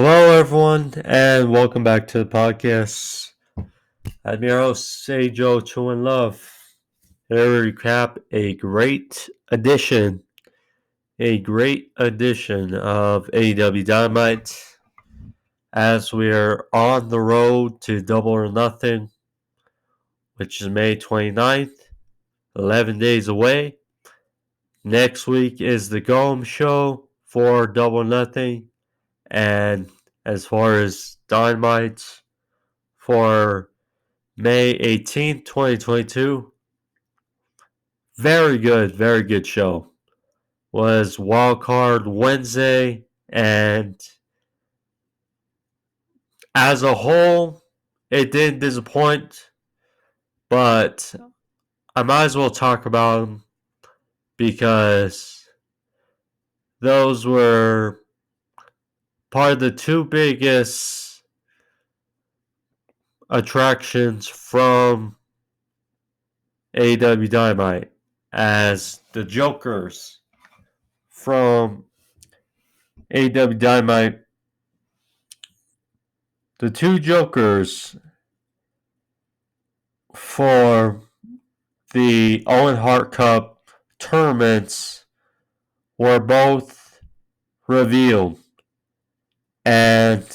Hello, everyone, and welcome back to the podcast. I'm your host, Joe Chewin Love. Here to recap a great edition of AEW Dynamite as we're on the road to Double or Nothing, which is May 29th, 11 days away. Next week is the Go Home show for Double or Nothing, and as far as Dynamite for May 18th, 2022. Very good show. Was Wildcard Wednesday, and as a whole, it didn't disappoint, but I might as well talk about them because those were part of the two biggest attractions from AEW Dynamite, as the Jokers from AEW Dynamite, the two Jokers for the Owen Hart Cup tournaments were both revealed, and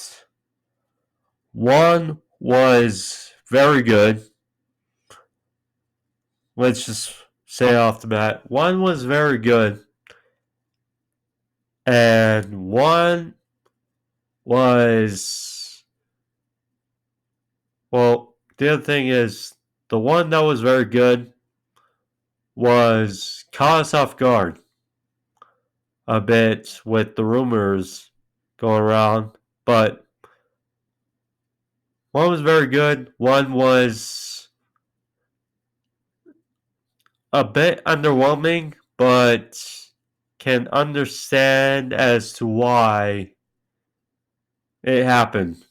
one was very good. Let's just say off the bat, one was very good, and one was, well, the other thing is, the one that was very good was caught us off guard a bit with the rumors going around, but one was very good. One was a bit underwhelming, but can understand as to why it happened.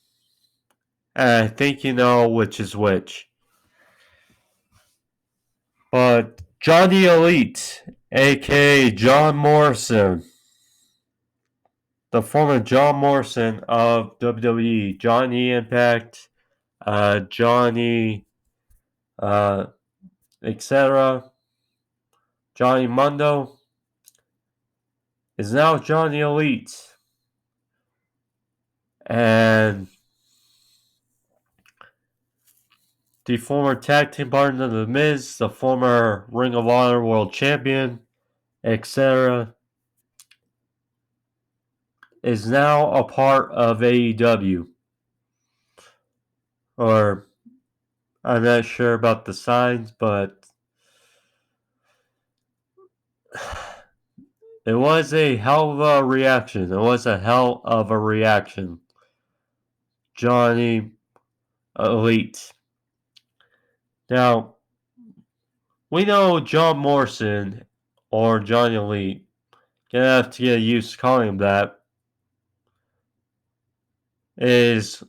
And I think you know which is which. But Johnny Elite, aka John Morrison, the former John Morrison of WWE, Johnny Impact, Johnny, etc., Johnny Mundo, is now Johnny Elite. And the former tag team partner of The Miz, the former Ring of Honor World Champion, etc., is now a part of AEW. Or, I'm not sure about the signs, but it was a hell of a reaction. Johnny Elite. Now, we know John Morrison, or Johnny Elite, gonna have to get used to calling him that, is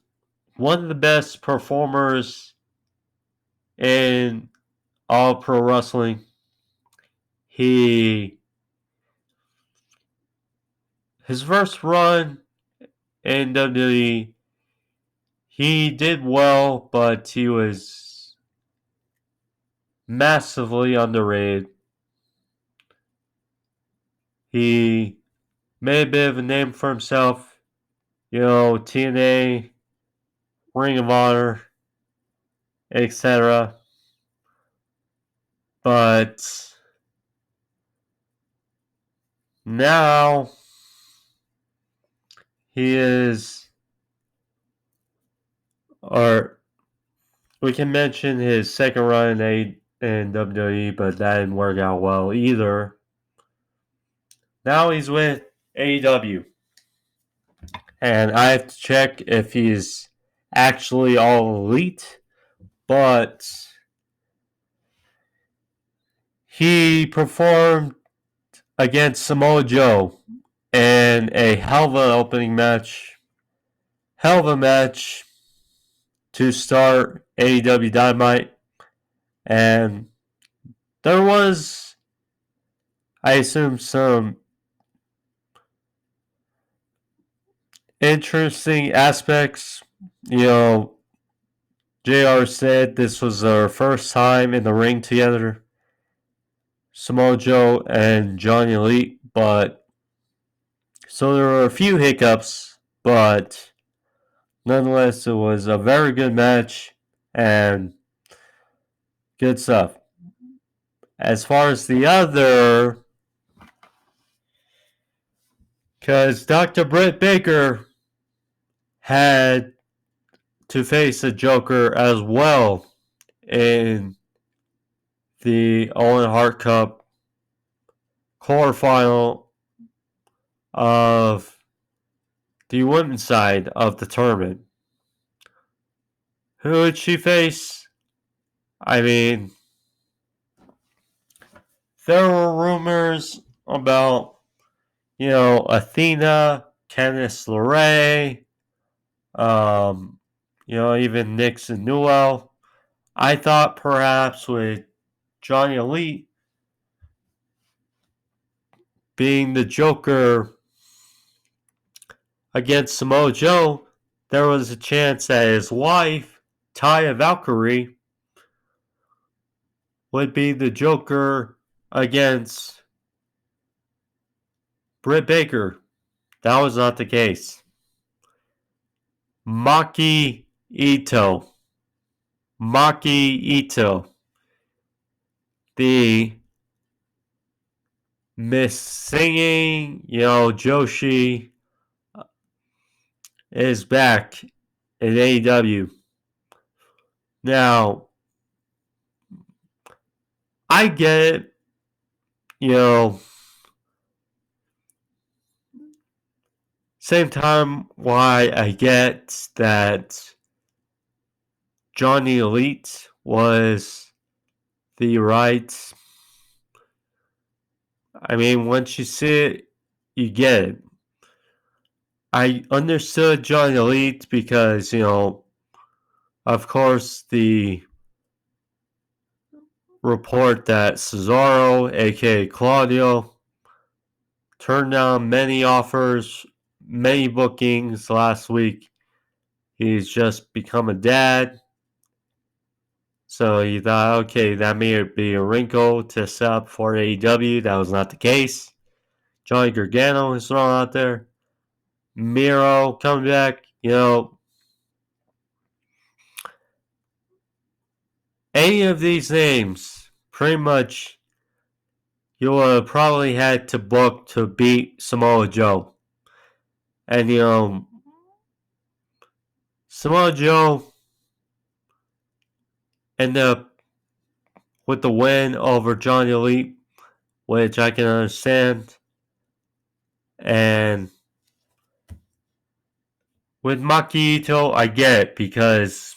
one of the best performers in all pro wrestling. His first run in WWE, he did well, but he was massively underrated. He made a bit of a name for himself. TNA, Ring of Honor, etc. But now he is, or we can mention his second run in WWE, but that didn't work out well either. Now he's with AEW. And I have to check if he's actually all elite, but he performed against Samoa Joe in a hell of an opening match. Hell of a match to start AEW Dynamite. And there was, interesting aspects. JR said this was their first time in the ring together, Samoa Joe and Johnny Elite, but so there were a few hiccups, but nonetheless, it was a very good match and good stuff. As far as the other, because Dr. Britt Baker had to face the Joker as well in the Owen Hart Cup quarterfinal of the women's side of the tournament. Who would she face? I mean, there were rumors about, Athena, Candice LeRae, even Nixon Newell. I thought perhaps with Johnny Elite being the Joker against Samoa Joe, there was a chance that his wife, Taya Valkyrie, would be the Joker against Britt Baker. That was not the case. Maki Itoh. The Miss Singing, Joshi is back in AEW. Now, I get it, same time why I get that Johnny Elite was the right. I mean, once you see it, you get it. I understood Johnny Elite because, of course, the report that Cesaro, aka Claudio, turned down many offers, many bookings last week. He's just become a dad. So you thought, okay, that may be a wrinkle to set up for AEW. That was not the case. Johnny Gargano is thrown out there. Miro coming back. Any of these names, pretty much, you would have probably had to book to beat Samoa Joe. And, Samoa Joe ended up with the win over Johnny Elite, which I can understand. And with Maki Itoh, I get it because,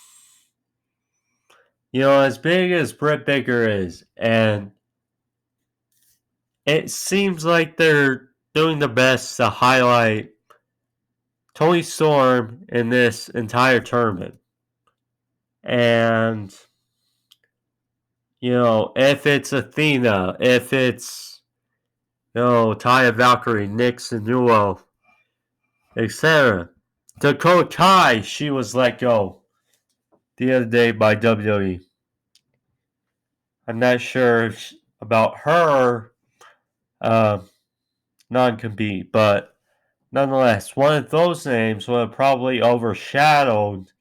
as big as Britt Baker is, and it seems like they're doing their best to highlight Toni Storm in this entire tournament. And, if it's Athena, if it's, Taya Valkyrie, Nixon Newell, etc. Dakota Kai, she was let go the other day by WWE. I'm not sure about her non-compete, but nonetheless, one of those names would have probably overshadowed,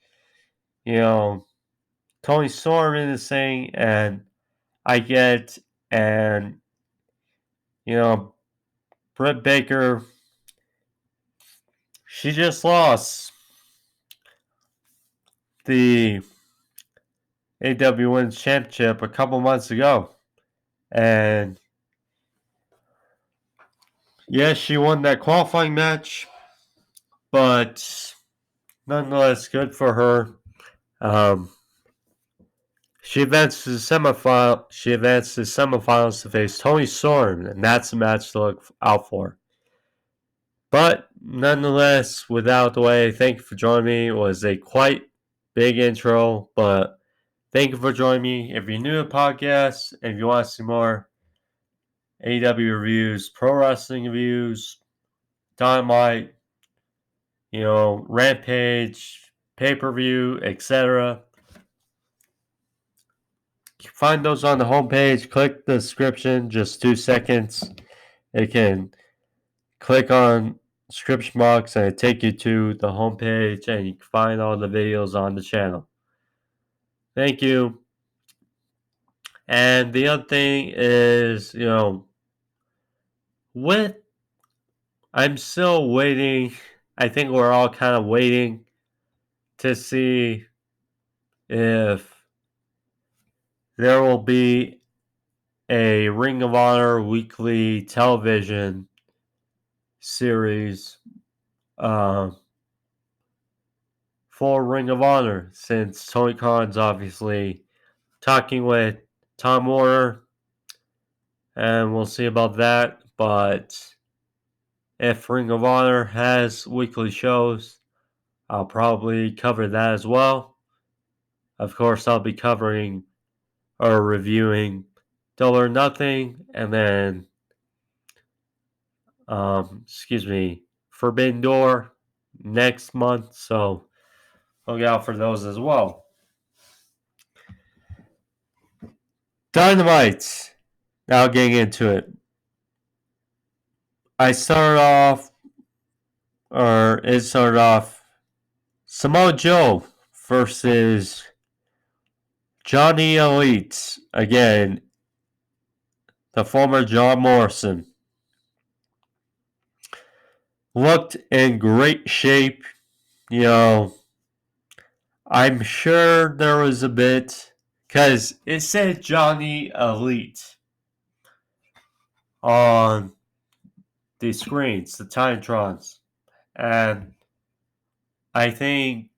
Toni Storm in this thing, and I get, and, Britt Baker, she just lost the AEW Women's Championship a couple months ago. And yes, she won that qualifying match, but nonetheless, good for her. She advanced to the semifinal. She advanced to the semifinals to face Toni Storm, and that's a match to look out for. But nonetheless, without the way, thank you for joining me. It was a quite big intro, but thank you for joining me. If you're new to the podcast and if you want to see more AEW reviews, pro wrestling reviews, Dynamite, Rampage, pay-per-view, etc. Find those on the homepage. Click the description, just 2 seconds. You can click on description box and it take you to the homepage and you can find all the videos on the channel. Thank you. And the other thing is, with I'm still waiting. I think we're all kind of waiting to see if there will be a Ring of Honor weekly television series for Ring of Honor, since Tony Khan's obviously talking with Tom Warner, and we'll see about that. But if Ring of Honor has weekly shows, I'll probably cover that as well. Of course, I'll be covering or reviewing Double or Nothing, and then, Forbidden Door next month. So look out for those as well. Dynamite. Now getting into it. It started off Samoa Joe versus Johnny Elite. Again, the former John Morrison. Looked in great shape. I'm sure there was a bit, because it said Johnny Elite on the screens, the Timetrons. And I think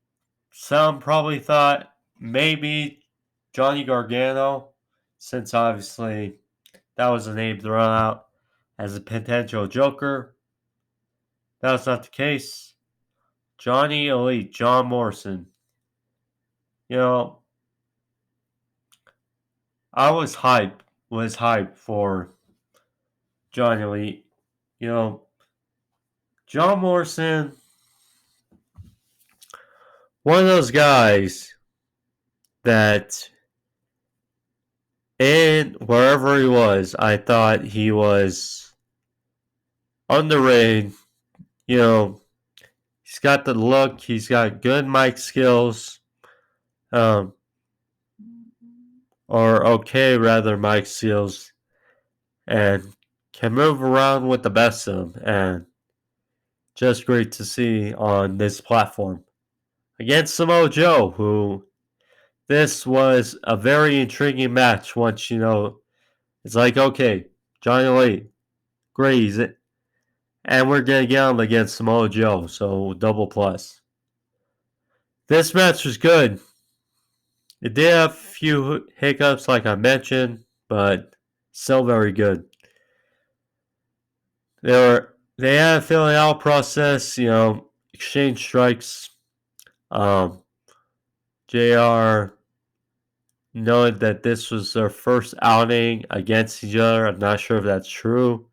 some probably thought maybe Johnny Gargano, since obviously that was the name thrown out as a potential Joker. That was not the case. Johnny Elite, John Morrison. I was hyped for Johnny Elite. John Morrison, one of those guys that in wherever he was, I thought he was underrated. He's got the look, he's got good mic skills, or okay rather mic skills, and can move around with the best of them, and just great to see on this platform. Against Samoa Joe, who this was a very intriguing match once, it's like, okay, Johnny Lee, great, and we're going to get him against Samoa Joe, so double plus. This match was good. It did have a few hiccups, like I mentioned, but still very good. They had a filling out process, exchange strikes. JR noted that this was their first outing against each other. I'm not sure if that's true,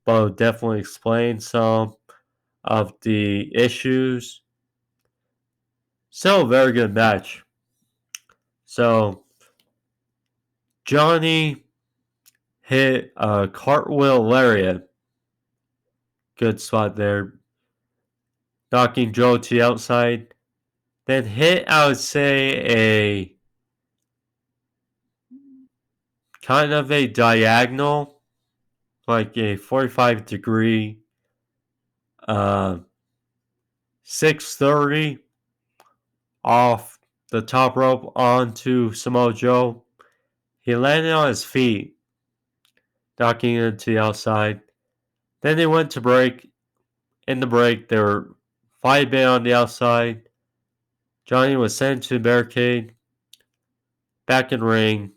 but it'll definitely explain some of the issues. Still a very good match. So, Johnny hit a cartwheel lariat. Good spot there. Knocking Joe to the outside. Then hit, I would say, a kind of a diagonal, like a 45-degree 630 off the top rope onto Samoa Joe. He landed on his feet, knocking him to the outside. Then they went to break. In the break, they were fighting on the outside. Johnny was sent to the barricade. Back in ring.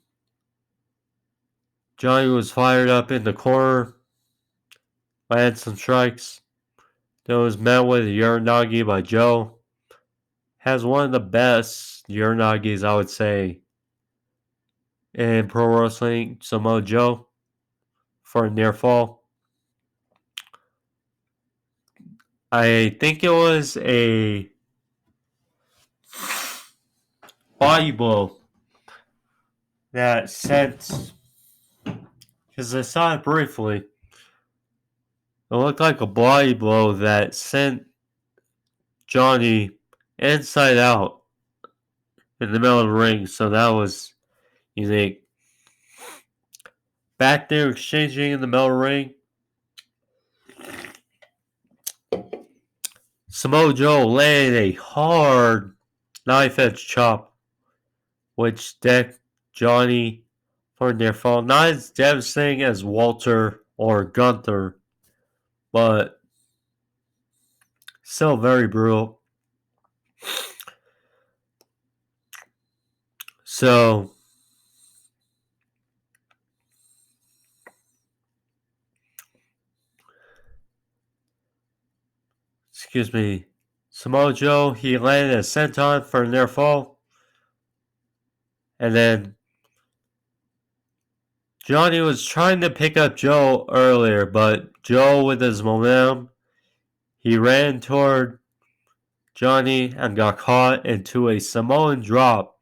Johnny was fired up in the corner. Landed some strikes. Then was met with a Uranagi by Joe. Has one of the best Uranagis, I would say, in pro wrestling. Samoa Joe for a near fall. I think it was a body blow that sent, because I saw it briefly, it looked like a body blow that sent Johnny inside out in the middle of the ring, so that was unique. Back there exchanging in the middle of the ring, Samoa Joe landed a hard knife edge chop, which decked Johnny for near fall. Not as devastating as Walter or Gunther, but still very brutal. So, excuse me, Samoa Joe, he landed a senton for a near fall. And then Johnny was trying to pick up Joe earlier, but Joe, with his momentum, he ran toward Johnny and got caught into a Samoan drop.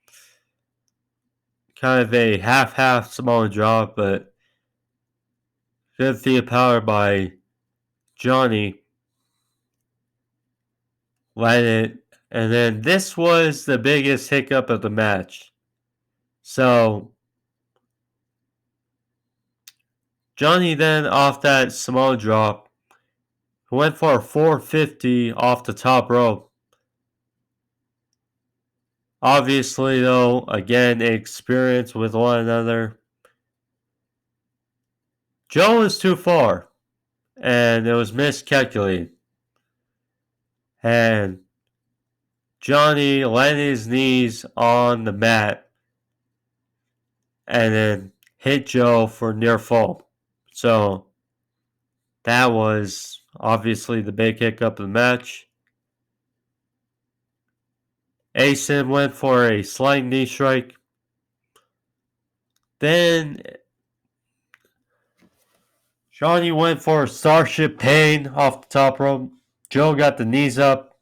Kind of a half-half Samoan drop, but good feet power by Johnny. Landed. And then this was the biggest hiccup of the match. So, Johnny then, off that Samoan drop, went for a 450 off the top rope. Obviously, though, again, experience with one another. Joe was too far, and it was miscalculated. And Johnny landed his knees on the mat and then hit Joe for near fall. So that was obviously the big hiccup of the match. Asen went for a sliding knee strike. Then Johnny went for a Starship Pain off the top rope. Joe got the knees up.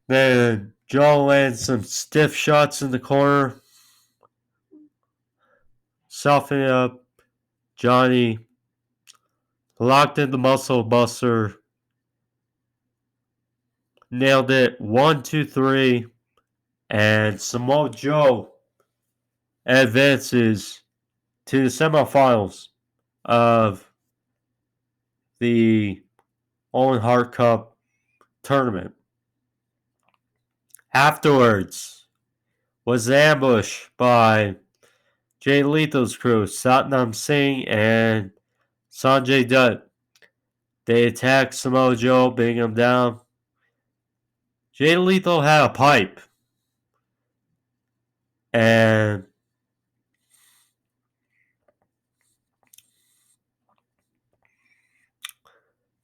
Then Joe landed some stiff shots in the corner. Softening up. Johnny locked in the muscle buster. Nailed it. 1, 2, 3. And Samoa Joe advances to the semifinals of the Owen Hart Cup tournament. Afterwards was the ambush by Jay Lethal's crew, Satnam Singh and Sanjay Dutt. They attacked Samoa Joe, beating him down. Jay Lethal had a pipe. And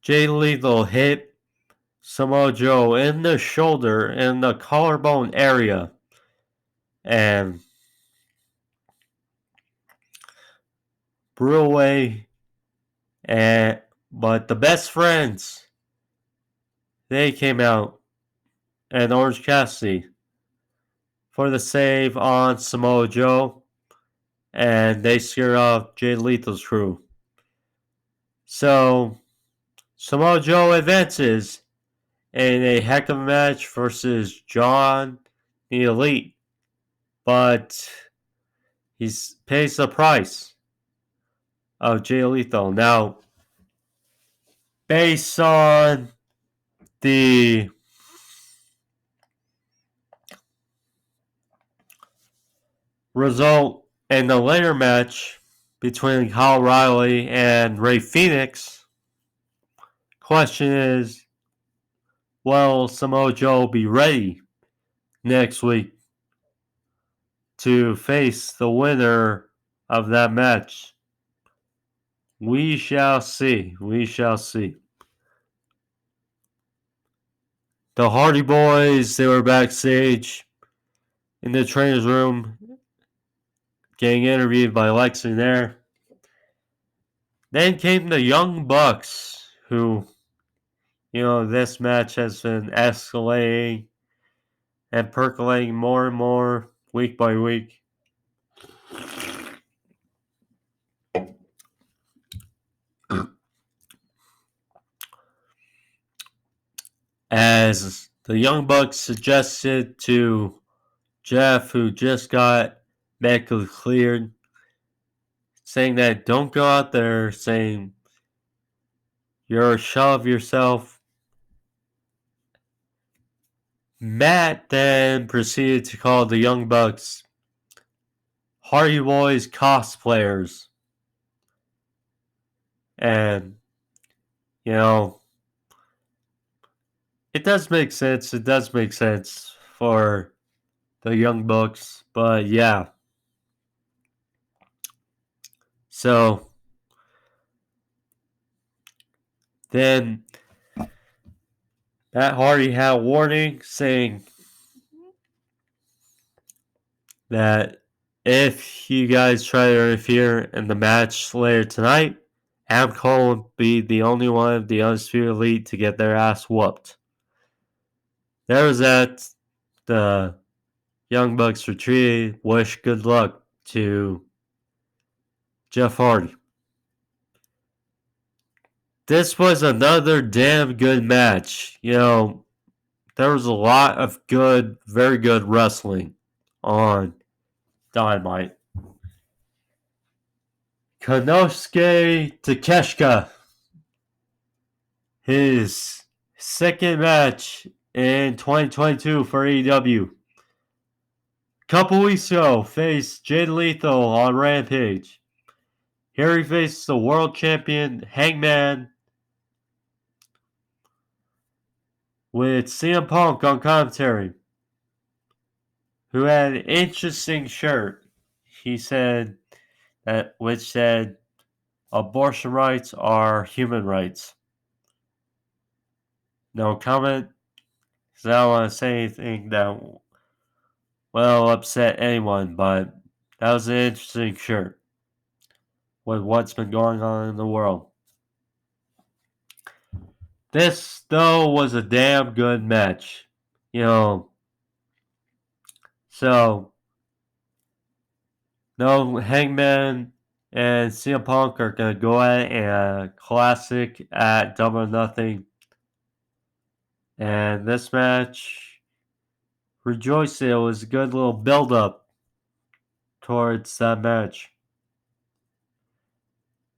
Jay Lethal hit Samoa Joe in the shoulder, in the collarbone area. And blew away. But the best friends, they came out. And Orange Cassidy for the save on Samoa Joe. And they scared off Jay Lethal's crew. So Samoa Joe advances in a heck of a match versus John the Elite. But he pays the price of Jay Lethal. Now, based on the result in the later match between Kyle O'Reilly and Rey Fenix, question is, will Samoa Joe be ready next week to face the winner of that match? We shall see. We shall see. The Hardy Boys, they were backstage in the trainer's room getting interviewed by Lexi there. Then came the Young Bucks, who, this match has been escalating and percolating more and more week by week. As the Young Bucks suggested to Jeff, who just got medically cleared, saying that don't go out there saying you're a shell of yourself. Matt then proceeded to call the Young Bucks Hardy Boys cosplayers. And, it does make sense. It does make sense for the Young Bucks. But yeah. So then Matt Hardy had a warning saying that if you guys try to interfere in the match later tonight, Adam Cole will be the only one of the Undisputed Elite to get their ass whooped. There was that. The Young Bucks retreated. Wish good luck to Jeff Hardy. This was another damn good match. There was a lot of good, very good wrestling on Dynamite. Konosuke Takeshita, his second match in 2022 for AEW. Couple weeks ago, faced Jay Lethal on Rampage. Here he faces the world champion Hangman with CM Punk on commentary, who had an interesting shirt. He said which said, "Abortion rights are human rights." No comment, because I don't want to say anything that will upset anyone, but that was an interesting shirt with what's been going on in the world. This, though, was a damn good match. So, no, Hangman and CM Punk are going to go at a classic at Double or Nothing. And this match, rejoice, it was a good little build-up towards that match.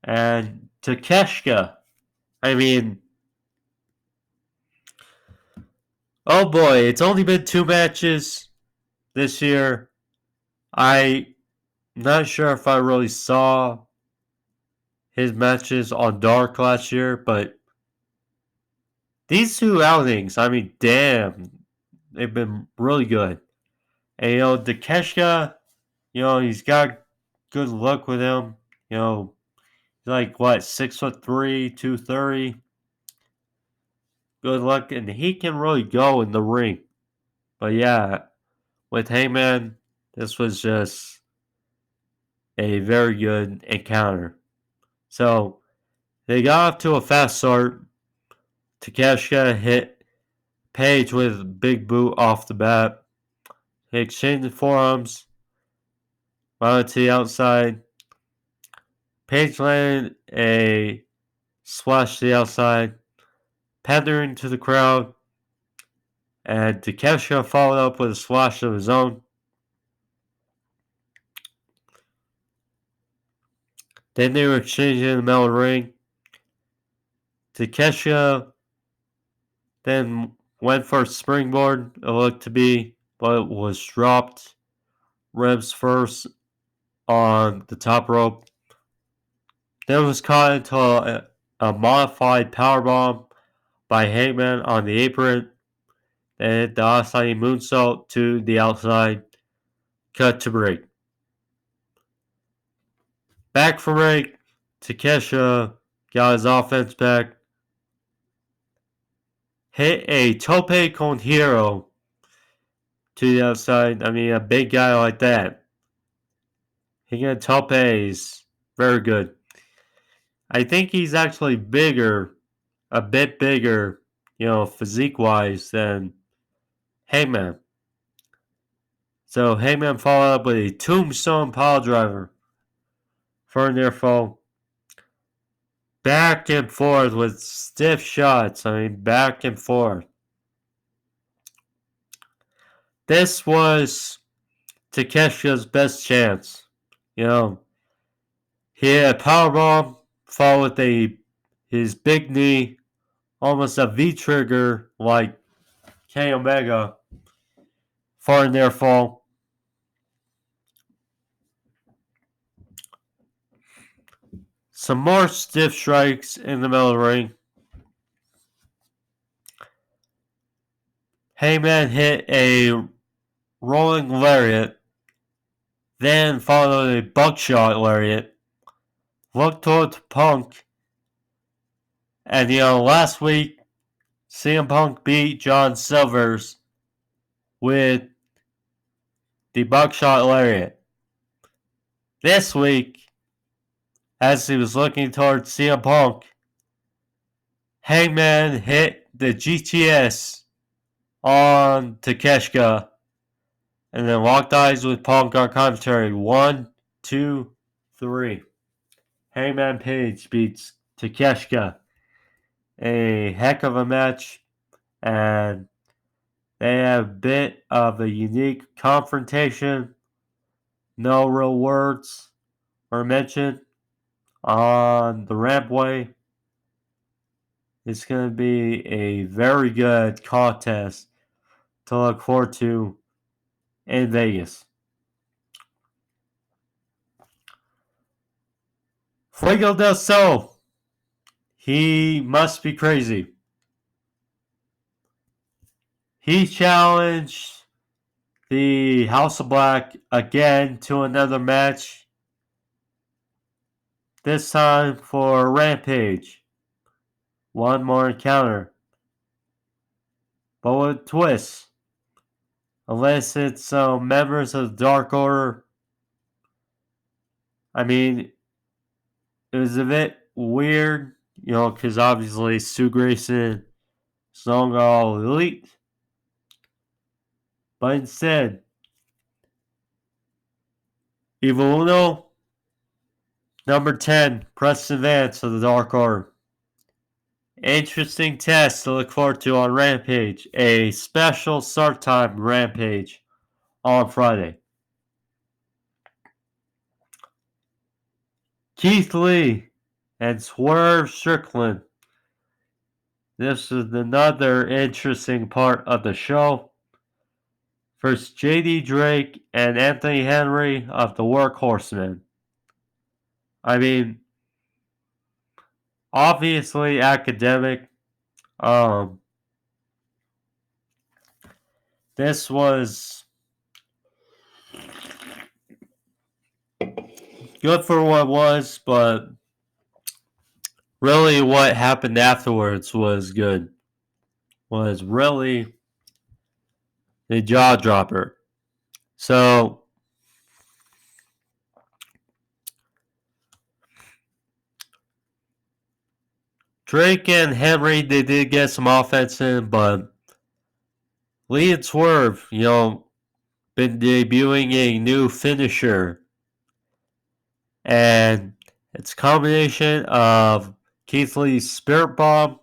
And Takeshita, oh boy, it's only been 2 matches this year. I'm not sure if I really saw his matches on Dark last year, but these 2 outings, damn, they've been really good. And, Takeshita, he's got good luck with him. He's like, 6'3", 230. Good luck, and he can really go in the ring. But yeah, with Hangman, this was just a very good encounter. So, they got off to a fast start. Takeshita hit Page with a big boot off the bat. He exchanged forearms. Mounted to the outside. Page landed a splash to the outside. Pandering to the crowd. And Takeshita followed up with a splash of his own. Then they were exchanging in the middle of the ring. Takeshita then went for a springboard, it looked to be, but it was dropped. Ribs first on the top rope. Then was caught into a modified powerbomb by Hangman on the apron. Then hit the outside moonsault to the outside. Cut to break. Back for break. Takeshita got his offense back. Hit a tope con hero to the outside. A big guy like that. He got topes. Very good. I think he's actually bigger a bit bigger, physique-wise than Hangman. So Hangman followed up with a tombstone pile driver for a near fall. Back and forth with stiff shots. Back and forth. This was Takeshita's best chance. He had a powerbomb, followed with his big knee, almost a V trigger like K Omega for a near fall. Some more stiff strikes in the middle of the ring. Hangman hit a rolling lariat, then followed a buckshot lariat. Looked towards Punk, and last week CM Punk beat John Silvers with the buckshot lariat. This week, as he was looking towards CM Punk, Hangman hit the GTS on Takeshita and then locked eyes with Punk on commentary. 1, 2, 3. Hangman Page beats Takeshita. A heck of a match, and they have a bit of a unique confrontation. No real words were mentioned on the rampway. It's going to be a very good contest to look forward to in Vegas. Fuego del Sol. He must be crazy. He challenged the House of Black again to another match. This time for Rampage. One more encounter. But with a twist. Unless it's some members of the Dark Order. It was a bit weird, because obviously Stu Grayson is no longer all elite. But instead, Evil Uno, number 10, Preston Vance of the Dark Order. Interesting test to look forward to on Rampage. A special start time Rampage on Friday. Keith Lee and Swerve Strickland. This is another interesting part of the show. First, JD Drake and Anthony Henry of the Workhorsemen. Obviously academic. This was good for what it was, but really what happened afterwards was good. Was really the jaw dropper. So, Drake and Henry, they did get some offense in, but Lee and Swerve, been debuting a new finisher. And it's a combination of Keith Lee's Spirit Bomb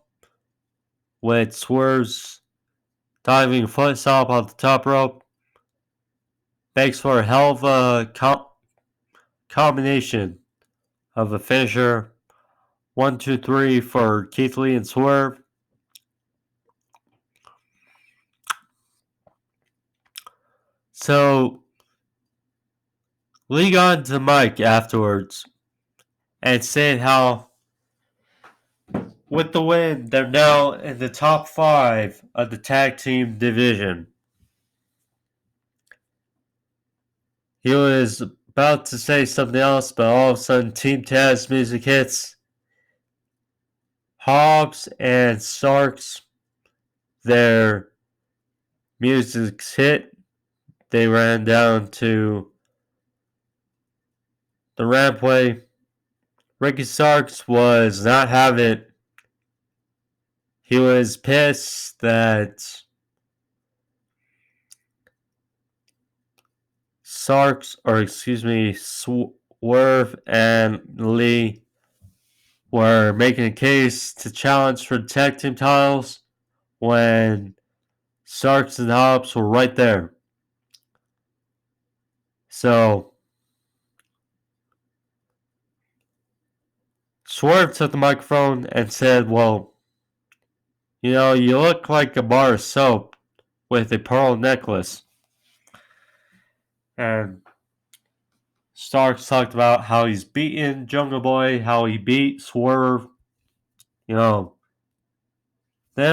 with Swerve's diving foot stomp on the top rope. Makes for a hell of a combination of a finisher. 1, 2, 3 for Keith Lee and Swerve. So, Lee got into the mic afterwards and said how, with the win, they're now in the top 5 of the tag team division. He was about to say something else, but all of a sudden, Team Taz music hits. Hobbs and Starks, their music's hit. They ran down to the rampway. Ricky Starks was not having it he was pissed that Swerve and Lee were making a case to challenge for the tag team titles when Starks and Hobbs were right there. So Swerve took the microphone and said, well, you look like a bar of soap with a pearl necklace. And Starks talked about how he's beaten Jungle Boy, how he beat Swerve. Then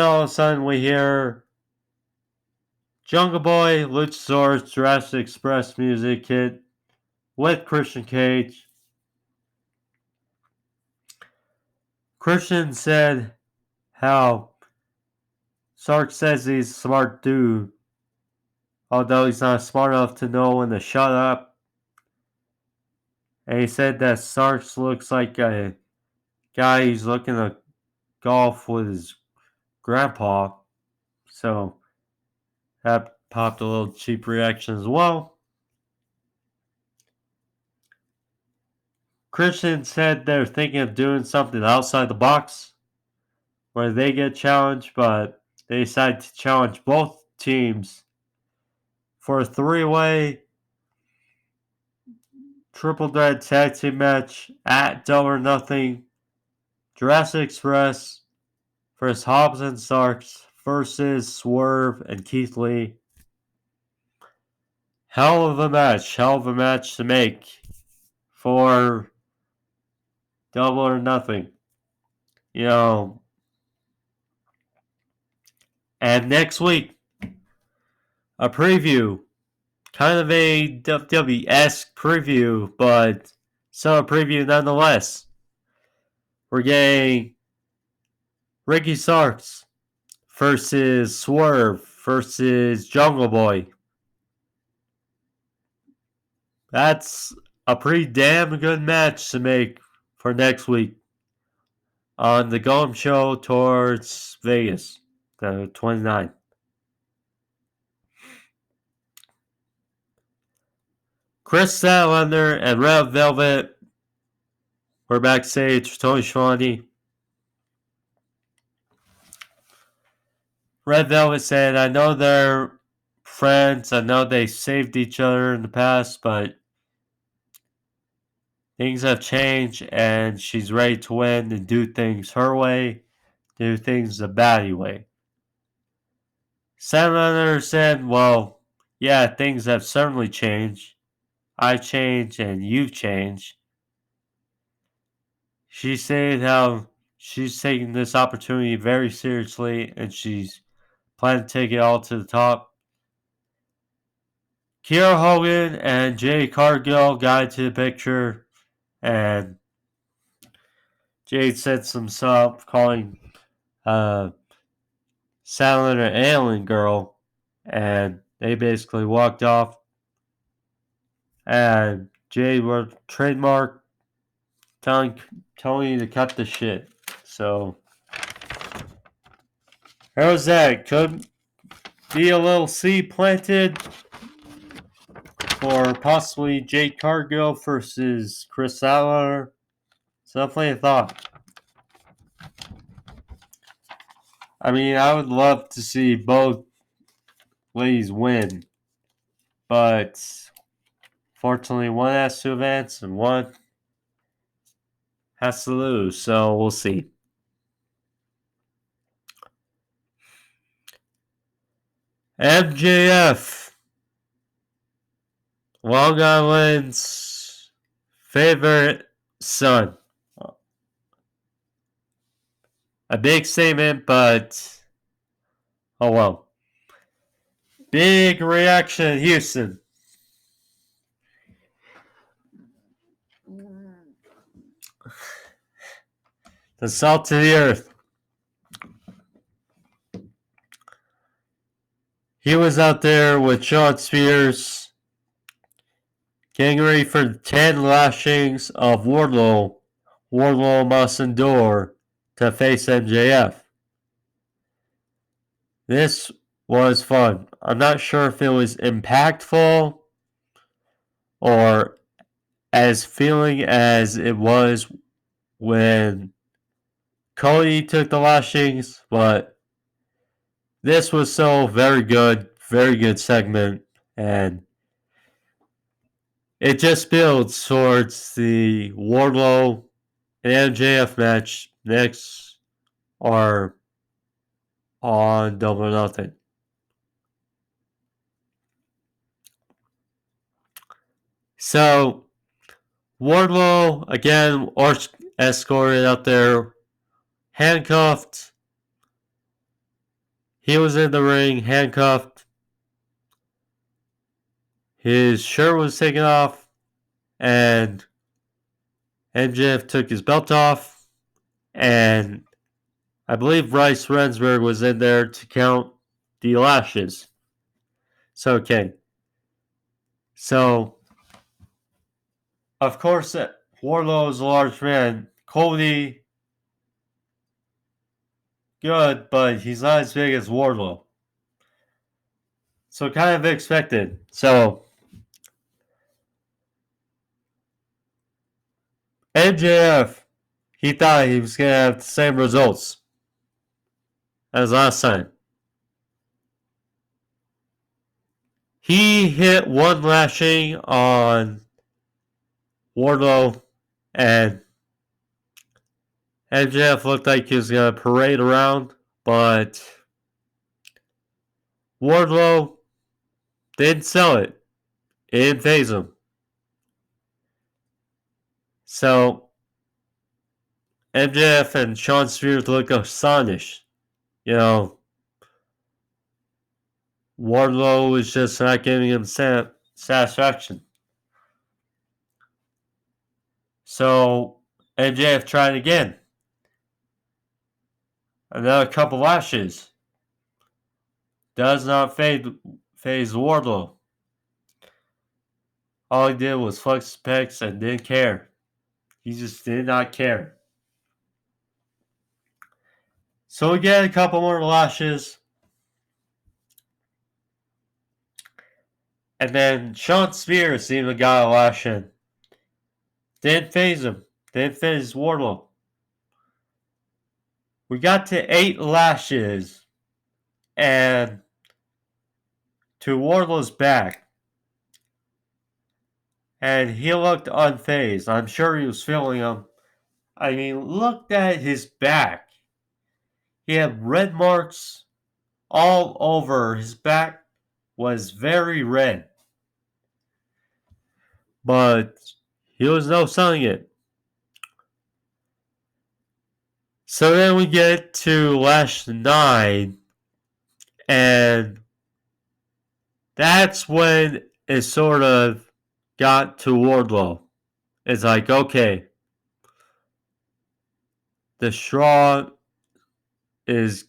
all of a sudden we hear Jungle Boy, Luchasaurus, Jurassic Express music hit with Christian Cage. Christian said how Stark says he's a smart dude, although he's not smart enough to know when to shut up. And he said that Starks looks like a guy who's looking to golf with his grandpa. So that popped a little cheap reaction as well. Christian said they're thinking of doing something outside the box where they get challenged, but they decided to challenge both teams for a three-way triple threat tag team match at Double or Nothing. Jurassic Express versus Hobbs and Starks versus Swerve and Keith Lee. Hell of a match to make for Double or Nothing. And next week, a preview. Kind of a WWE-esque preview, but still a preview nonetheless. We're getting Ricky Starks versus Swerve versus Jungle Boy. That's a pretty damn good match to make for next week on the Golem Show towards Vegas, the 29th. Chris Statlander and Red Velvet were backstage with Tony Schiavone. Red Velvet said, I know they're friends. I know they saved each other in the past, but things have changed and she's ready to win and do things her way, do things the Batty way. Statlander said, well, yeah, things have certainly changed. I changed and you've changed. She said how she's taking this opportunity very seriously and she's planning to take it all to the top. Kiera Hogan and Jay Cargill got into the picture, and Jade said some stuff calling Statlander an alien girl, and they basically walked off. And Jade wrote trademark telling Tony to cut the shit. So how was that? Could be a little seed planted for possibly Jade Cargill versus Chris Statlander. It's definitely a thought. I mean, I would love to see both ladies win, but fortunately, one has to advance and one has to lose, so we'll see. MJF, Long Island's favorite son. A big statement, but oh well. Big reaction in Houston. The salt to the earth. He was out there with Sean Spears, getting ready for the 10 lashings of Wardlow. Wardlow must endure to face MJF. This was fun. I'm not sure if it was impactful or as feeling as it was when Cody took the lashings, but this was so very good segment, and it just builds towards the Wardlow and MJF match next or on Double or Nothing. So Wardlow again escorted out there, handcuffed. He was in the ring, handcuffed. His shirt was taken off, and MJF took his belt off, and I believe Bryce Rensburg was in there to count the lashes. So, okay. So, of course, Wardlow is a large man. Cody, good, but he's not as big as Wardlow. So, kind of expected. So, MJF, he thought he was going to have the same results as last time. He hit one lashing on Wardlow, and MJF looked like he was going to parade around, but Wardlow didn't sell it. It didn't phase him. So MJF and Shawn Spears look astonished. You know, Wardlow is just not giving him satisfaction. So MJF tried again. Another couple lashes. Does not phase Wardlow. All he did was flex his pecs and didn't care. He just did not care. So we get a couple more lashes. And then Shawn Spears even got a lash in. Didn't phase him. Didn't phase Wardlow. We got to 8 lashes. And to Wardlow's back. And he looked unfazed. I'm sure he was feeling them. I mean, look at his back. He had red marks all over. His back was very red. But he was no selling it. So then we get to lash 9. And that's when it sort of got to Wardlow. It's like, okay, the straw is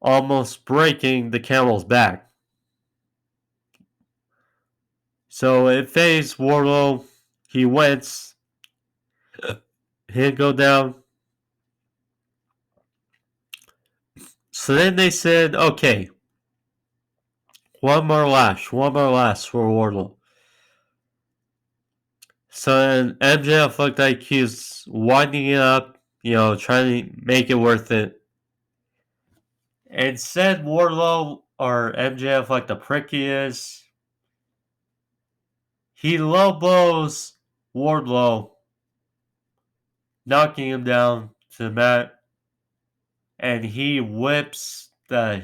almost breaking the camel's back. So it phased Wardlow. He wins. He'd go down. So then they said, okay, one more lash for Wardlow. So then MJF looked like he was winding it up, trying to make it worth it. And said Wardlow or MJF, like the prick he is, he low blows Wardlow, knocking him down to the mat, and he whips the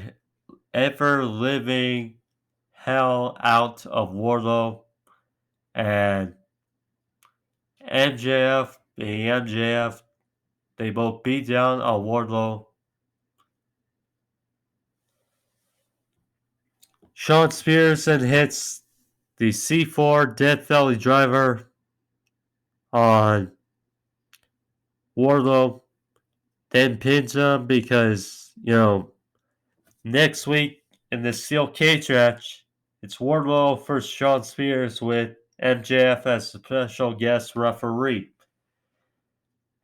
ever living hell out of Wardlow. And MJF, being MJF, they both beat down on Wardlow. Shawn Spears then hits the C4 Death Valley Driver on Wardlow, then pins him because, next week in the Steel Cage match, it's Wardlow versus Shawn Spears with MJF as a special guest referee.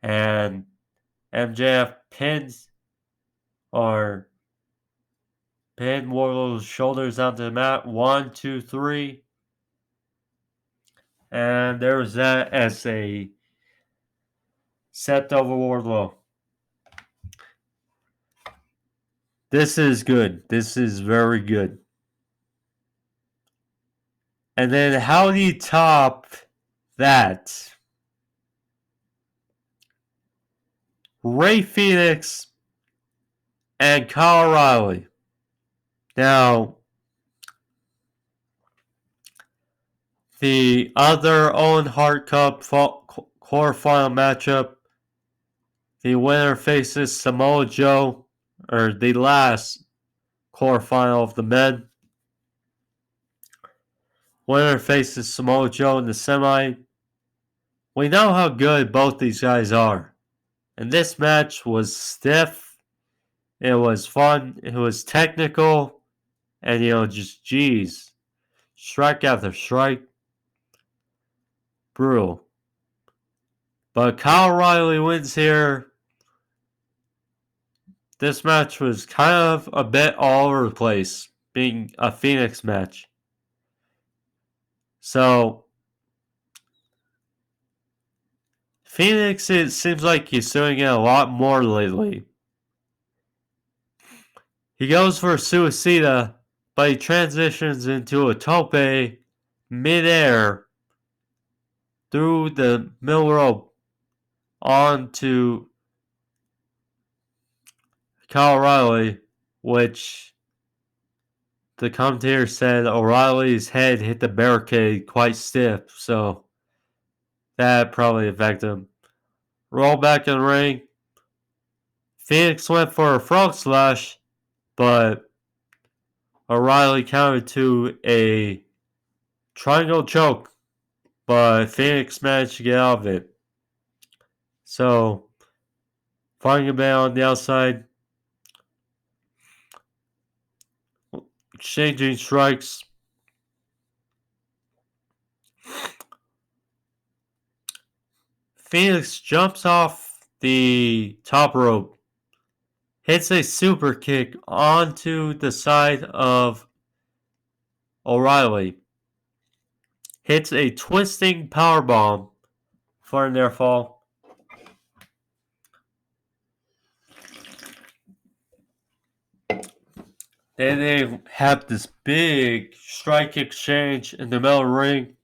And MJF pins or Pin Wardlow's shoulders onto the mat. 1, 2, 3. And there was that as a set over Wardlow. This is good. This is very good. And then how do you top that? Rey Fenix and Kyle O'Reilly. Now, the other Owen Hart Cup quarterfinal matchup, the winner faces Samoa Joe, or the last quarterfinal of the men. Winner faces Samoa Joe in the semi. We know how good both these guys are. And this match was stiff. It was fun. It was technical. And, just geez. Strike after strike. Brutal. But Kyle O'Reilly wins here. This match was kind of a bit all over the place, being a Phoenix match. So, Phoenix, it seems like he's doing it a lot more lately. He goes for a suicida, but he transitions into a tope midair through the middle rope onto Kyle O'Reilly, which the commentator said O'Reilly's head hit the barricade quite stiff, so that probably affected him. Roll back in the ring. Phoenix went for a frog slash, but O'Reilly countered to a triangle choke, but Phoenix managed to get out of it. So, finding a man on the outside, exchanging strikes. Phoenix jumps off the top rope, hits a super kick onto the side of O'Reilly, hits a twisting powerbomb for a near fall. Then they have this big strike exchange in the middle of the ring.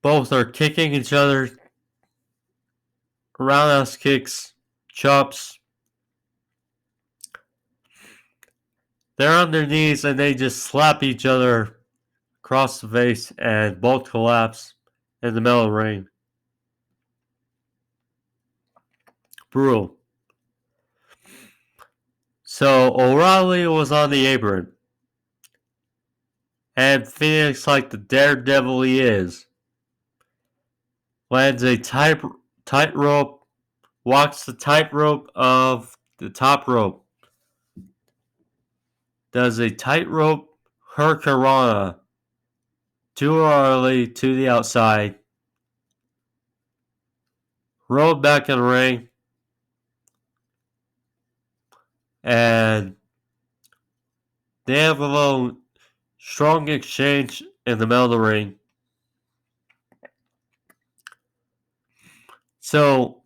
Both are kicking each other. Roundhouse kicks, chops. They're on their knees and they just slap each other across the face and both collapse in the middle of the ring. Brutal. So O'Reilly was on the apron. And Phoenix, like the daredevil he is, lands a tightrope, walks the tightrope of the top rope, does a tightrope hurricanrana too early to the outside, rolled back in the ring, and they have a little strong exchange in the middle of the ring. So,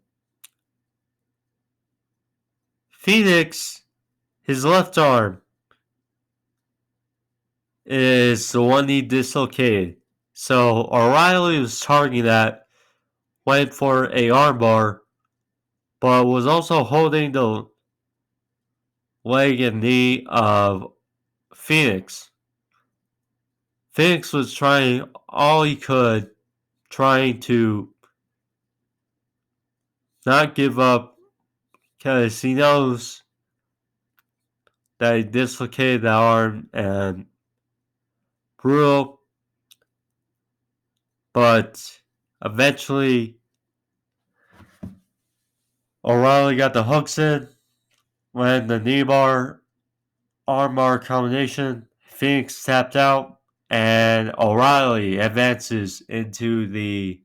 Phoenix, his left arm is the one he dislocated. So, O'Reilly was targeting that, went for a armbar, but was also holding the leg and knee of Phoenix. Phoenix was trying all he could, trying to not give up because he knows that he dislocated the arm and brutal. But eventually, O'Reilly got the hooks in when the knee bar, arm bar combination. Phoenix tapped out, and O'Reilly advances into the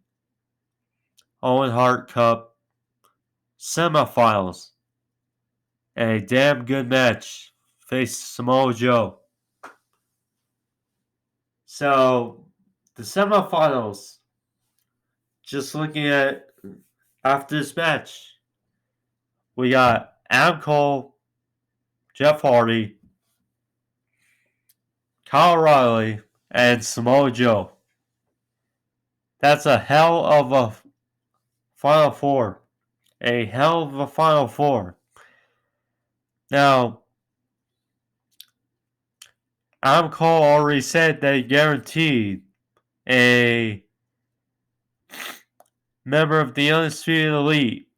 Owen Hart Cup semifinals. and a damn good match. Faced Samoa Joe. So, the semifinals, just looking at after this match, we got Adam Cole, Jeff Hardy, Kyle O'Reilly, and Samoa Joe. That's a hell of a Final Four. A hell of a Final Four. Now, Adam Cole already said that he guaranteed a member of the Undisputed Elite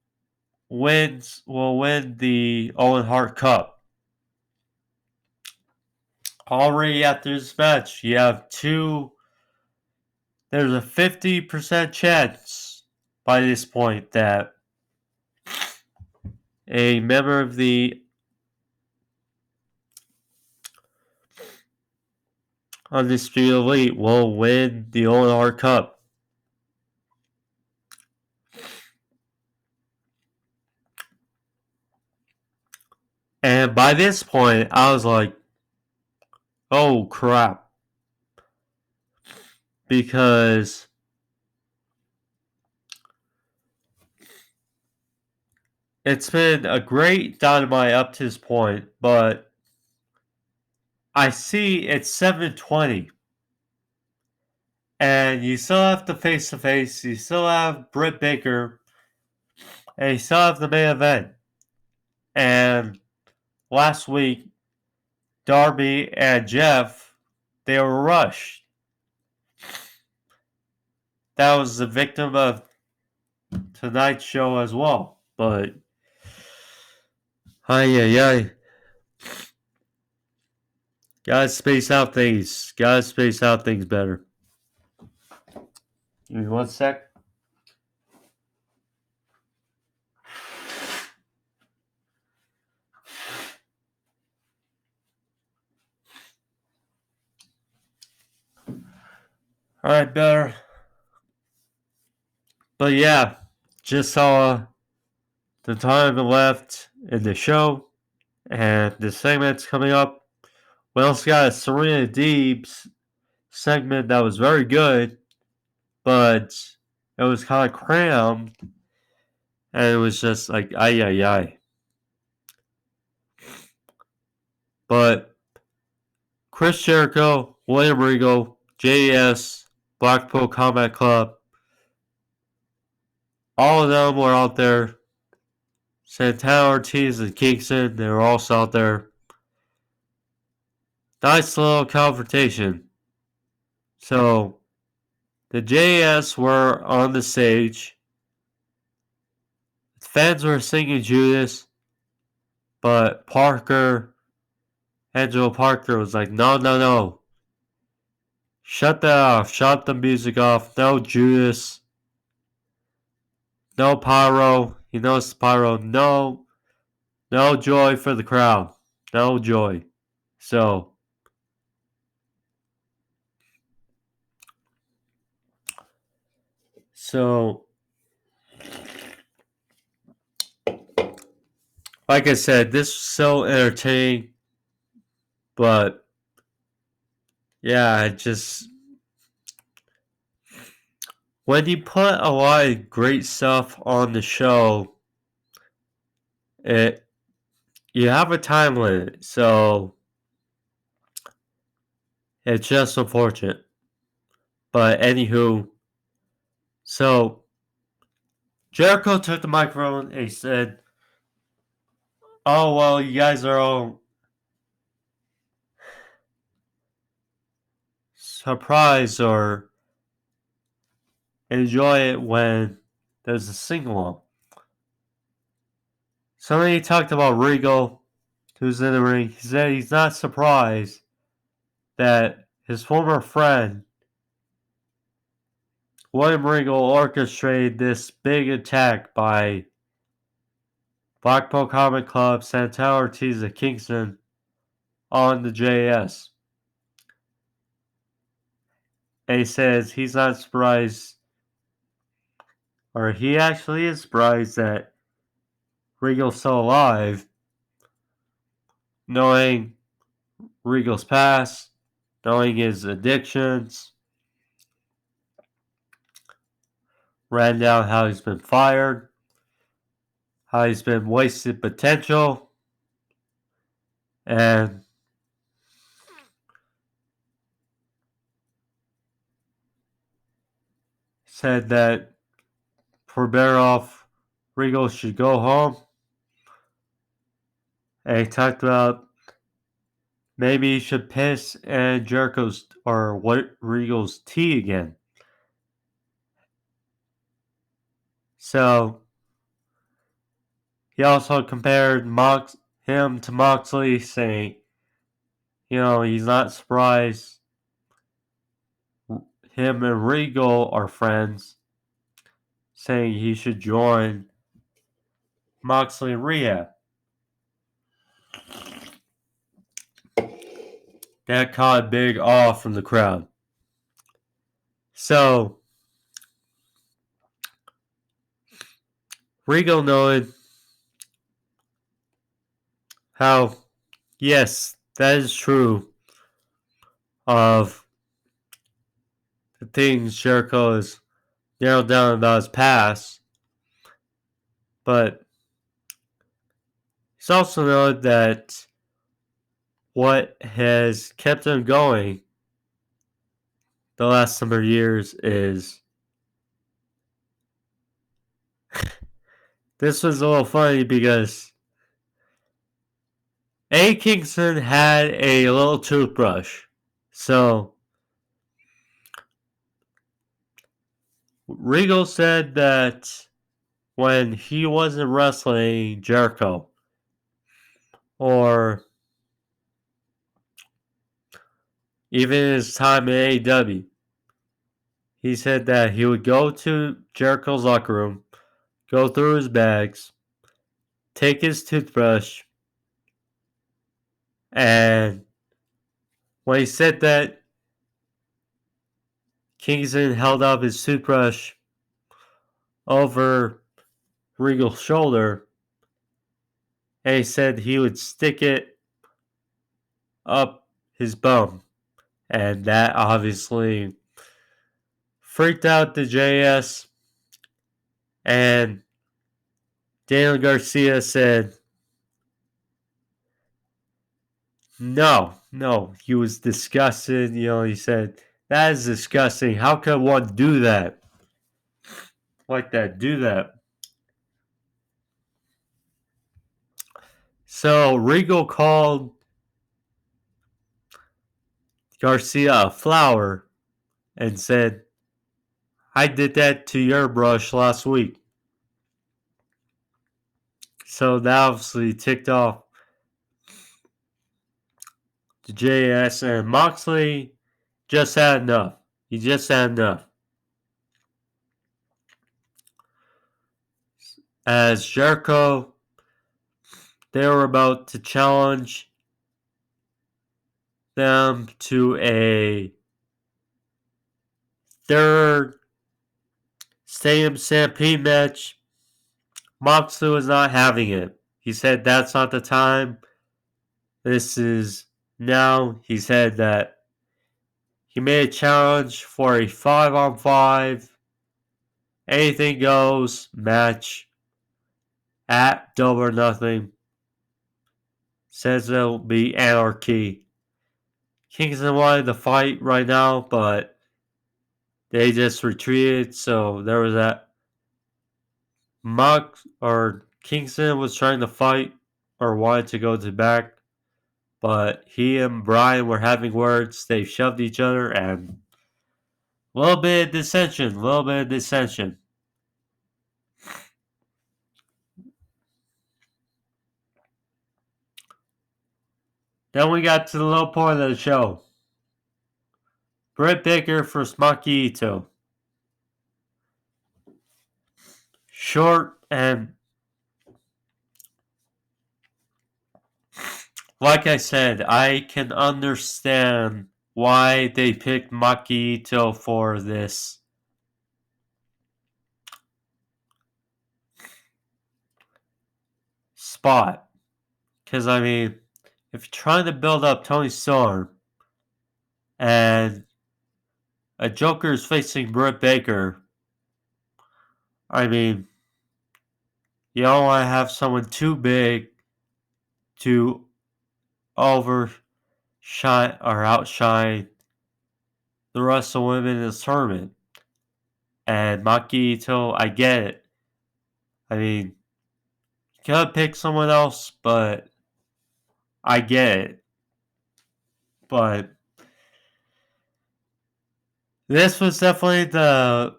will win the Owen Hart Cup. Already after this match, you have there's a 50% chance by this point that a member of the Undisputed Elite will win the Owen Hart Cup. And by this point, I was like, oh crap. Because it's been a great Dynamite up to this point, but I see it's 7:20. And you still have the face-to-face, you still have Britt Baker, and you still have the main event. And last week, Darby and Jeff, they were rushed. That was the victim of tonight's show as well. But, ay. Gotta space out things. Better. Give me 1 sec. Alright, better. But yeah, just saw the time left in the show, and the segment's coming up. We also got a Serena Deeb's segment that was very good, but it was kind of crammed, and it was just like, ay. But Chris Jericho, William Regal, JS, Blackpool Combat Club, all of them were out there. Santana Ortiz and Kingston, they were also out there. Nice little confrontation. So, the JS were on the stage. Fans were singing Judas, but Angelo Parker was like, no. Shut that off. Shut the music off. No Judas. No pyro. He knows pyro. No joy for the crowd. No joy. So, like I said, this was so entertaining. But, yeah, when you put a lot of great stuff on the show, you have a time limit, so it's just unfortunate. But anywho, so Jericho took the microphone and he said, oh, well, you guys are all surprised or enjoy it when there's a sing-along. So then he talked about Regal, who's in the ring. He said he's not surprised that his former friend, William Regal, orchestrated this big attack by Blackpool Combat Club, Santana Ortiz, and Kingston on the JS. And he says he's not surprised, or he actually is surprised that Regal's still alive, knowing Regal's past, knowing his addictions, ran down how he's been fired, how he's been wasted potential, and said that for better off, Regal should go home. And he talked about maybe he should piss in Jericho's or what Regal's tea again. So he also compared him to Moxley, saying, he's not surprised him and Regal are friends, saying he should join Moxley in rehab. That caught a big awe from the crowd. So Regal knowing how, yes, that is true of the things Jericho has narrowed down about his past, but he's also known that what has kept him going the last number of years is this was a little funny because A. Kingston had a little toothbrush. So Regal said that when he wasn't wrestling Jericho or even his time in AEW, he said that he would go to Jericho's locker room, go through his bags, take his toothbrush, and when he said that, Kingston held up his toothbrush over Regal's shoulder, and he said he would stick it up his bum. And that obviously freaked out the JS. And Daniel Garcia said, no, he was disgusted. He said, that is disgusting. How could one do that? Like that, do that. So Regal called Garcia a flower and said, I did that to your brush last week. So that obviously ticked off the JS, and Moxley just had enough. He just had enough. As Jericho, they were about to challenge them to a third Stadium Stampede match. Moxley was not having it. He said that's not the time. This is now. He said that he made a challenge for a 5-on-5 anything goes match at Double or Nothing. Says it'll be anarchy. Kingston wanted to fight right now, but they just retreated. So there was that. Kingston was trying to fight or wanted to go to back, but he and Brian were having words. They shoved each other and a little bit of dissension. Then we got to the low point of the show. Britt Baker versus Maki Itoh. Short, and like I said, I can understand why they picked Maki Itoh for this spot. Because, if you're trying to build up Tony Storm and a Joker is facing Britt Baker, I mean, you don't want to have someone too big to overshine or outshine the rest of the women in this tournament. And Maki Itoh, I get it. I mean, you could pick someone else, but I get it. But this was definitely the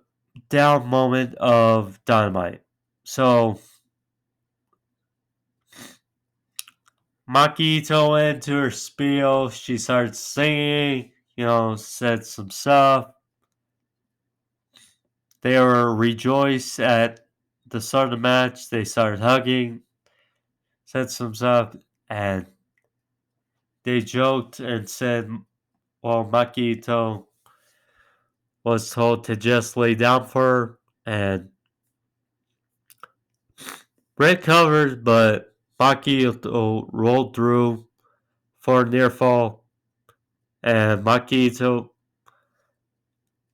down moment of Dynamite. So Maki Itoh went into her spiel. She started singing, said some stuff. They were rejoiced at the start of the match. They started hugging, said some stuff, and they joked and said, well, Maki Itoh was told to just lay down for her, and Britt covered, but Maki Itoh rolled through for a near fall, and Maki Itoh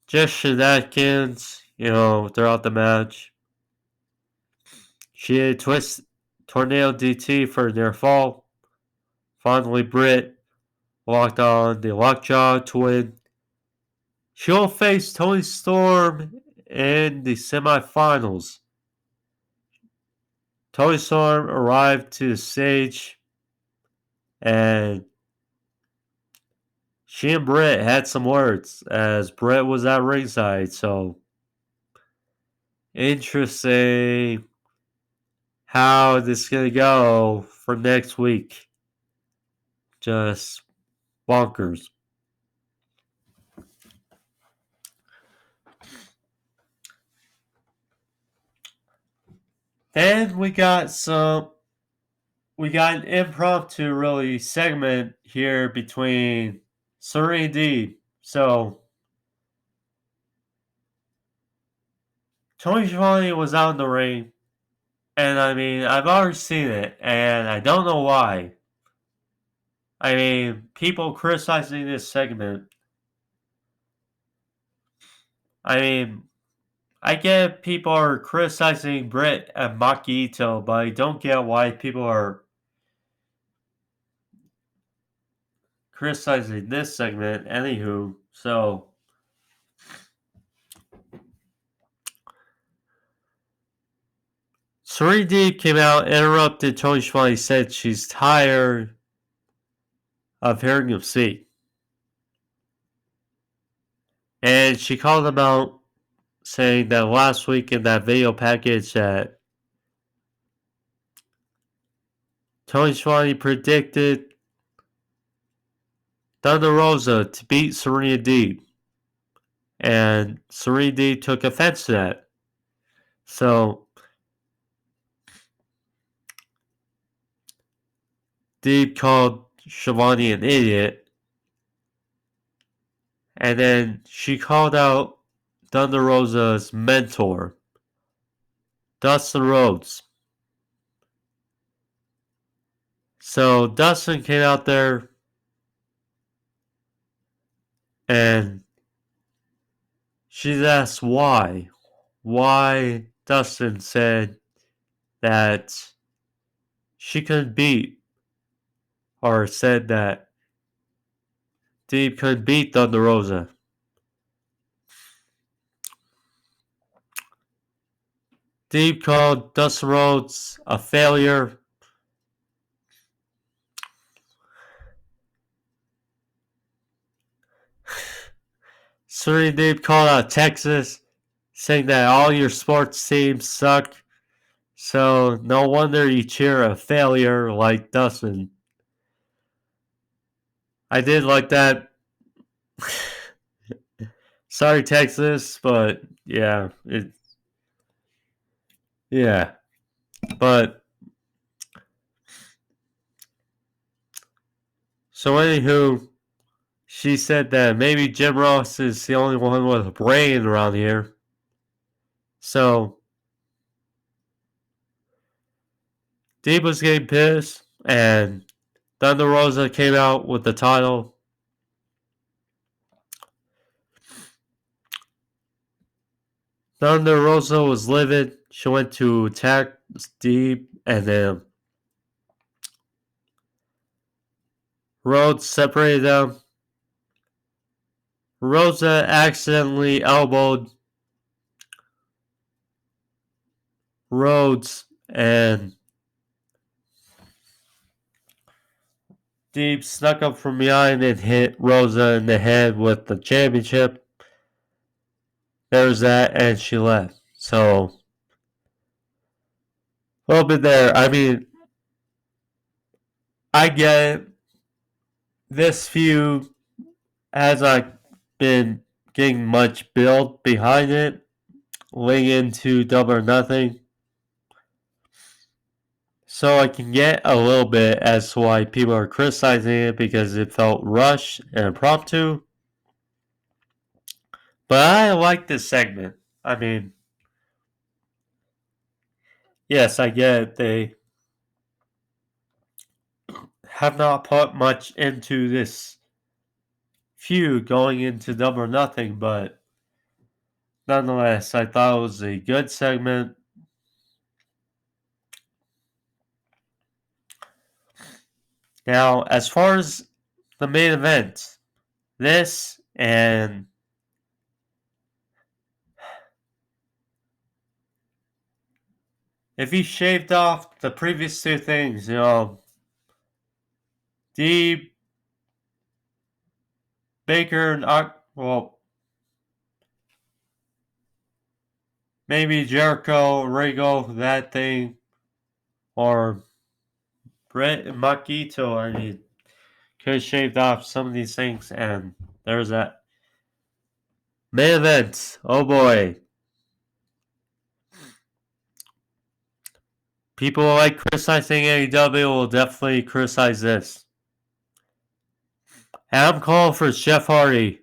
just shenanigans, throughout the match. She did a twist tornado DT for a near fall. Finally, Britt walked on the lockjaw to win. She will face Toni Storm in the semifinals. Toni Storm arrived to the stage, and she and Britt had some words as Britt was at ringside. So interesting how this is gonna go for next week. Just bonkers. Then we got an impromptu really segment here between Serena Deeb. So Tony Schiavone was out in the ring, and I mean I've already seen it, and I don't know why. I mean, people criticizing this segment. I mean, I get people are criticizing Britt and Maki Itoh, but I don't get why people are criticizing this segment. Anywho, so Serena Deeb came out, interrupted Tony Schiavone, said she's tired of hearing him speak. And she called him out, saying that last week in that video package that Tony Schiavone predicted Thunder Rosa to beat Serena Deeb. And Serena Deeb took offense to that. So Deeb called Schiavone an idiot. And then she called out Thunder Rosa's mentor, Dustin Rhodes. So Dustin came out there and she's asked why. Why Dustin said that she couldn't beat, or said that Deeb couldn't beat Thunder Rosa. Deeb called Dustin Rhodes a failure. Serena Deeb called out Texas, saying that all your sports teams suck. So no wonder you cheer a failure like Dustin. I did like that. Sorry, Texas, but yeah, But so anywho, she said that maybe Jim Ross is the only one with a brain around here. So Deeb was getting pissed, and Thunder Rosa came out with the title. Thunder Rosa was livid. She went to attack Deep, and then Rhodes separated them. Rosa accidentally elbowed Rhodes, and Deep snuck up from behind and hit Rosa in the head with the championship. There's that, and she left. So, a little bit there. I mean, I get it. This feud has not been getting much build behind it, leading into Double or Nothing. So I can get a little bit as to why people are criticizing it because it felt rushed and impromptu. But I like this segment. I mean, yes, I get it. They have not put much into this feud going into Double or Nothing, but nonetheless, I thought it was a good segment. Now, as far as the main event, this and if he shaved off the previous two things, Deep, Baker, and well, maybe Jericho, Regal, that thing, or Britt and Maki, Itoh. I mean, could have shaved off some of these things, and there's that. Main event. Oh boy. People like criticizing AEW will definitely criticize this. And I'm calling for Jeff Hardy.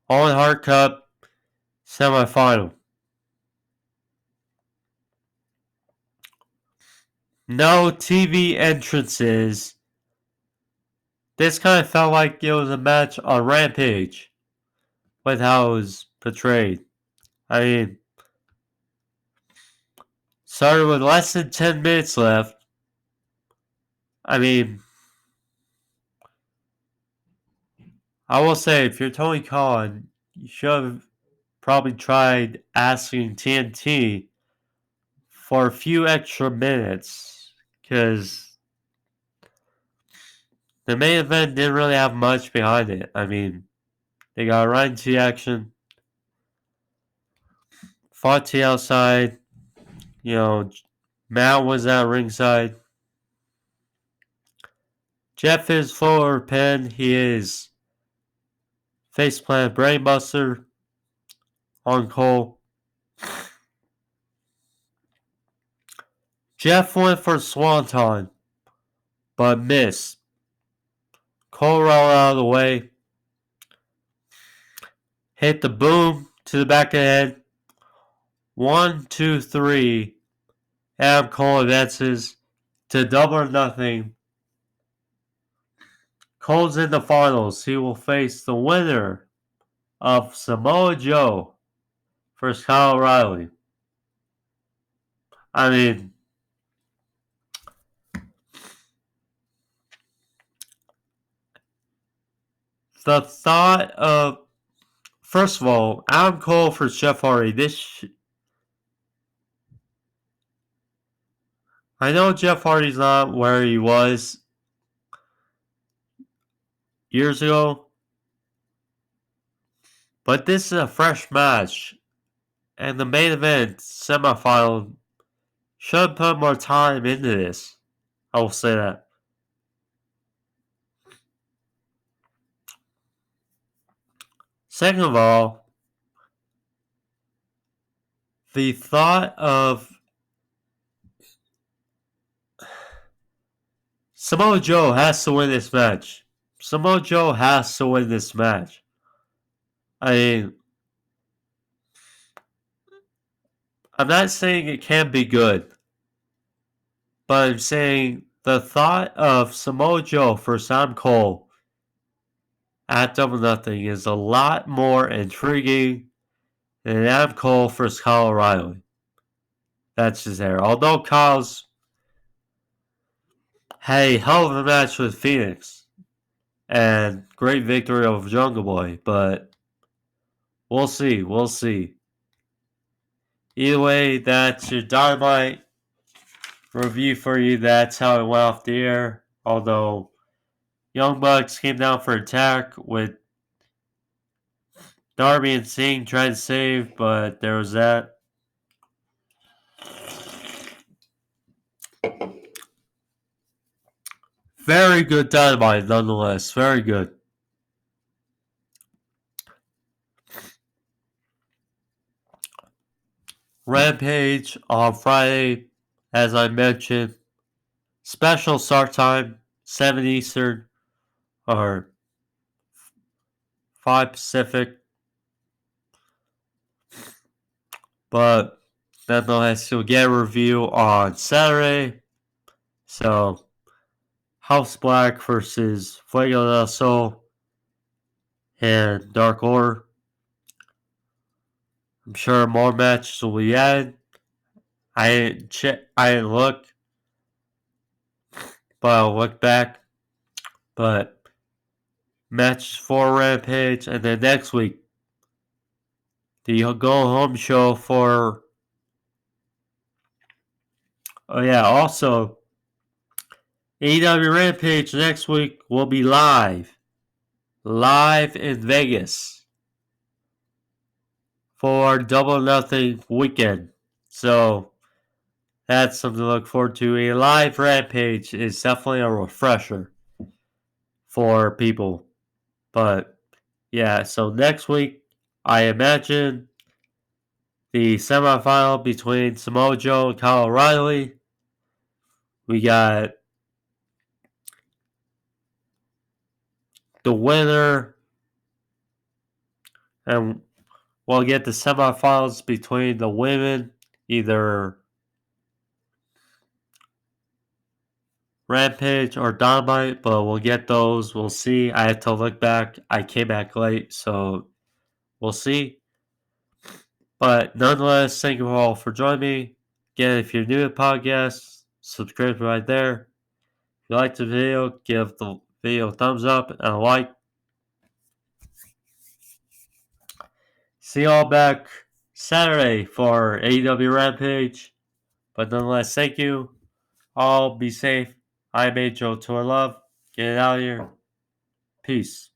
Owen Hart Cup semifinal. No TV entrances. This kind of felt like it was a match on Rampage with how it was portrayed. I mean, started with less than 10 minutes left. I mean, I will say, if you're Tony Khan, you should have probably tried asking TNT for a few extra minutes because the main event didn't really have much behind it. I mean, they got right into the action, fought to the outside. Matt was at ringside. Jeff is full pen. He is faceplant brainbuster on Cole. Jeff went for Swanton, but missed. Cole rolled out of the way. Hit the boom to the back of the head. 1, 2, 3. Adam Cole advances to Double or Nothing. Cole's in the finals. He will face the winner of Samoa Joe versus Kyle O'Reilly. I mean, the thought of, first of all, Adam Cole for Jeff Hardy. I know Jeff Hardy's not where he was years ago, but this is a fresh match, and the main event semifinal should put more time into this. I will say that. Second of all, the thought of Samoa Joe has to win this match. Samoa Joe has to win this match. I mean, I'm not saying it can't be good, but I'm saying the thought of Samoa Joe for Sam Cole at Double Nothing is a lot more intriguing than Adam Cole versus Kyle O'Reilly. That's just there. Although Kyle's had a hell of a match with Phoenix and great victory over Jungle Boy, but we'll see. We'll see. Either way, that's your Dynamite review for you. That's how it went off the air. Although Young Bucks came down for attack with Darby and Singh trying to save, but there was that. Very good Dynamite nonetheless. Very good. Rampage on Friday, as I mentioned. Special start time, 7 Eastern or 5 Pacific. But nonetheless, you'll get a review on Saturday. So, House Black versus Fuego del Sol and Dark Order. I'm sure more matches will be added. I didn't look, but I'll look back. But matches for Rampage, and then next week, the go home show for. Oh yeah, also AEW Rampage next week will be live in Vegas for Double Nothing weekend. So that's something to look forward to. A live Rampage is definitely a refresher for people. But yeah, so next week, I imagine the semifinal between Samoa Joe and Kyle O'Reilly. We got the winner, and we'll get the semifinals between the women, either Rampage or Dynamite, but we'll get those. We'll see. I have to look back. I came back late, so we'll see. But nonetheless, thank you all for joining me. Again, if you're new to the podcast, subscribe right there. If you liked the video, give the video a thumbs up and a like. See y'all back Saturday for AEW Rampage. But nonetheless, thank you. All be safe. I made Joe Tour Love. Get it out of here. Peace.